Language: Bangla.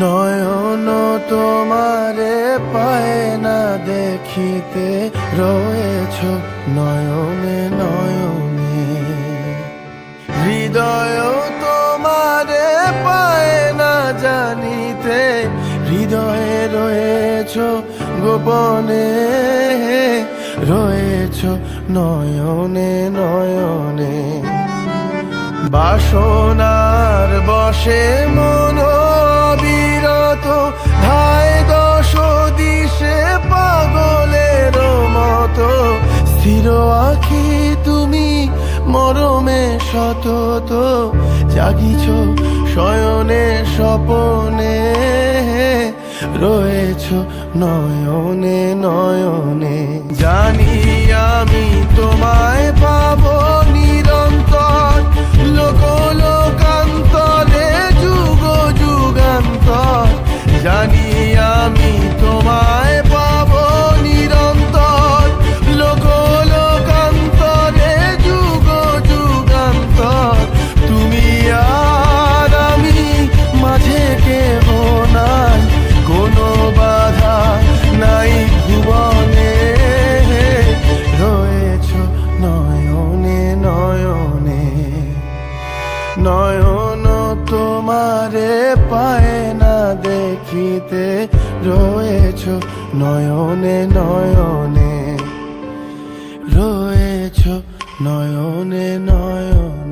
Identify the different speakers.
Speaker 1: নয়ন তোমারে পায় না দেখিতে, রয়েছ নয়নে নয়নে। হৃদয় তোমারে পায় না জানিতে, হৃদয়ে রয়েছ গোপনে, রয়েছ নয়নে নয়নে। বাসনার বশে মন বিরত, ধায় দশ দিশে পাগলের মতো। স্থির আঁখি তুমি মরমে সতত, জাগিছ শয়নে স্বপনে, রয়েছ নয়নে নয়নে। জানি আমি তোমায় পাবো নিরন্তর, লোক লোকান্তরে যুগ যুগান্তর। জানি আমি তোমায় পাবো নিরন্তর, লোক লোকান্তরে যুগ যুগান্তর। তুমি আর আমি মাঝে কেহ নাই, কোনো বাধা নাই ভুবনে, রয়েছ নয়নে নয়নে। নয়ন তোমারে পায় না দেখিতে, রয়েছ নয়নে নয়নে, রয়েছ নয়নে নয়নে।